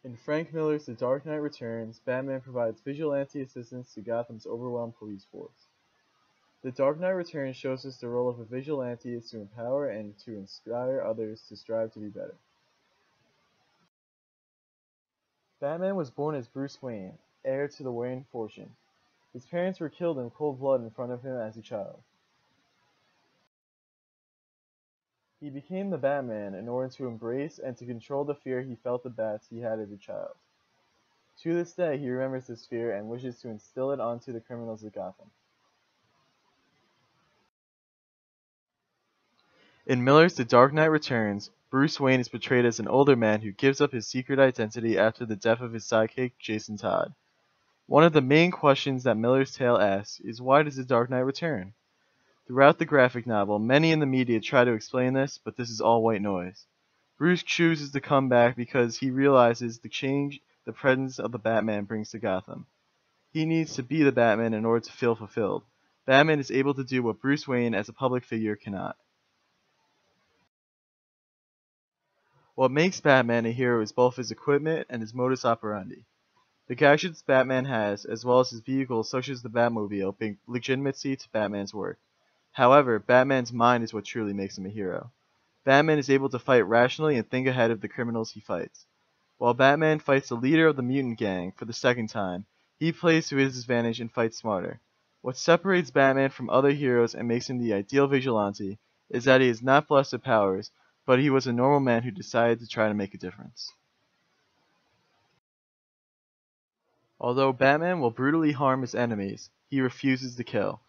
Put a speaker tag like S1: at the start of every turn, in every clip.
S1: In Frank Miller's The Dark Knight Returns, Batman provides vigilante assistance to Gotham's overwhelmed police force. The Dark Knight Returns shows us the role of a vigilante is to empower and to inspire others to strive to be better. Batman was born as Bruce Wayne, heir to the Wayne fortune. His parents were killed in cold blood in front of him as a child. He became the Batman in order to embrace and to control the fear he felt the bats he had as a child. To this day, he remembers this fear and wishes to instill it onto the criminals of Gotham. In Miller's The Dark Knight Returns, Bruce Wayne is portrayed as an older man who gives up his secret identity after the death of his sidekick, Jason Todd. One of the main questions that Miller's tale asks is, why does the Dark Knight return? Throughout the graphic novel, many in the media try to explain this, but this is all white noise. Bruce chooses to come back because he realizes the change the presence of the Batman brings to Gotham. He needs to be the Batman in order to feel fulfilled. Batman is able to do what Bruce Wayne as a public figure cannot. What makes Batman a hero is both his equipment and his modus operandi. The gadgets Batman has, as well as his vehicles such as the Batmobile, bring legitimacy to Batman's work. However, Batman's mind is what truly makes him a hero. Batman is able to fight rationally and think ahead of the criminals he fights. While Batman fights the leader of the mutant gang for the second time, he plays to his advantage and fights smarter. What separates Batman from other heroes and makes him the ideal vigilante is that he is not blessed with powers, but he was a normal man who decided to try to make a difference. Although Batman will brutally harm his enemies, he refuses to kill.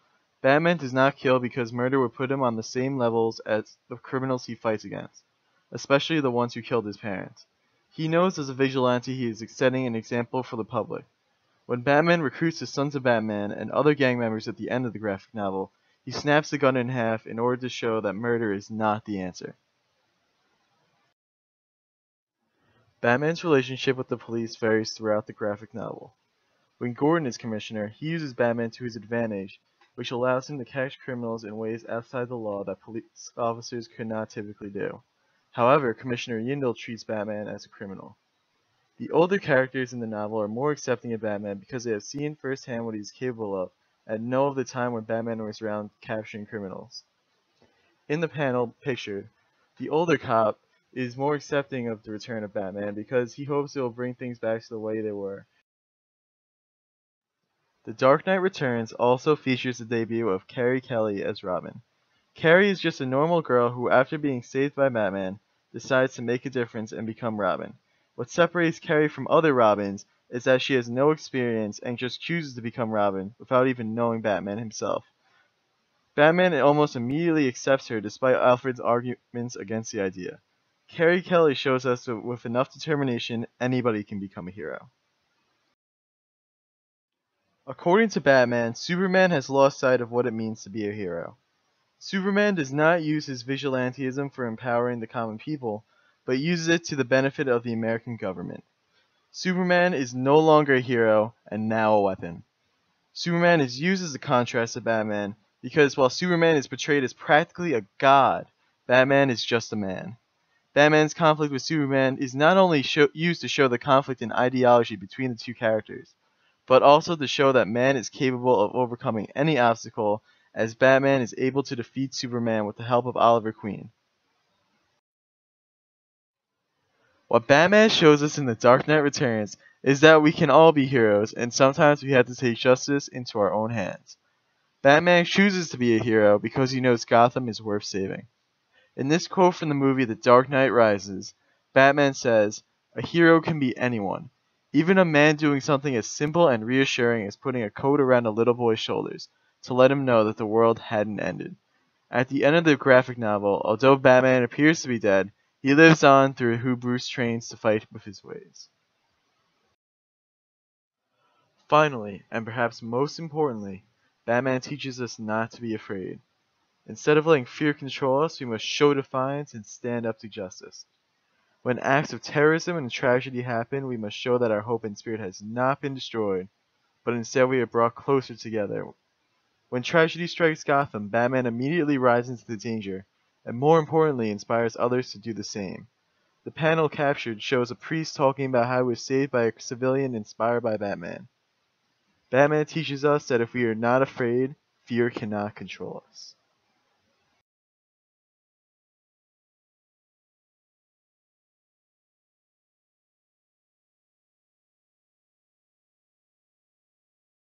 S1: Batman does not kill because murder would put him on the same levels as the criminals he fights against, especially the ones who killed his parents. He knows as a vigilante he is setting an example for the public. When Batman recruits the Sons of Batman and other gang members at the end of the graphic novel, he snaps the gun in half in order to show that murder is not the answer. Batman's relationship with the police varies throughout the graphic novel. When Gordon is commissioner, he uses Batman to his advantage, which allows him to catch criminals in ways outside the law that police officers could not typically do. However, Commissioner Yindel treats Batman as a criminal. The older characters in the novel are more accepting of Batman because they have seen firsthand what he is capable of and know of the time when Batman was around capturing criminals. In the panel picture, the older cop is more accepting of the return of Batman because he hopes it will bring things back to the way they were. The Dark Knight Returns also features the debut of Carrie Kelly as Robin. Carrie is just a normal girl who, after being saved by Batman, decides to make a difference and become Robin. What separates Carrie from other Robins is that she has no experience and just chooses to become Robin without even knowing Batman himself. Batman almost immediately accepts her despite Alfred's arguments against the idea. Carrie Kelly shows us that with enough determination, anybody can become a hero. According to Batman, Superman has lost sight of what it means to be a hero. Superman does not use his vigilantism for empowering the common people, but uses it to the benefit of the American government. Superman is no longer a hero, and now a weapon. Superman is used as a contrast to Batman, because while Superman is portrayed as practically a god, Batman is just a man. Batman's conflict with Superman is not only used to show the conflict in ideology between the two characters, but also to show that man is capable of overcoming any obstacle, as Batman is able to defeat Superman with the help of Oliver Queen. What Batman shows us in The Dark Knight Returns is that we can all be heroes, and sometimes we have to take justice into our own hands. Batman chooses to be a hero because he knows Gotham is worth saving. In this quote from the movie The Dark Knight Rises, Batman says, "A hero can be anyone, even a man doing something as simple and reassuring as putting a coat around a little boy's shoulders, to let him know that the world hadn't ended." At the end of the graphic novel, although Batman appears to be dead, he lives on through who Bruce trains to fight with his ways. Finally, and perhaps most importantly, Batman teaches us not to be afraid. Instead of letting fear control us, we must show defiance and stand up to justice. When acts of terrorism and tragedy happen, we must show that our hope and spirit has not been destroyed, but instead we are brought closer together. When tragedy strikes Gotham, Batman immediately rises to the danger, and more importantly, inspires others to do the same. The panel captured shows a priest talking about how he was saved by a civilian inspired by Batman. Batman teaches us that if we are not afraid, fear cannot control us.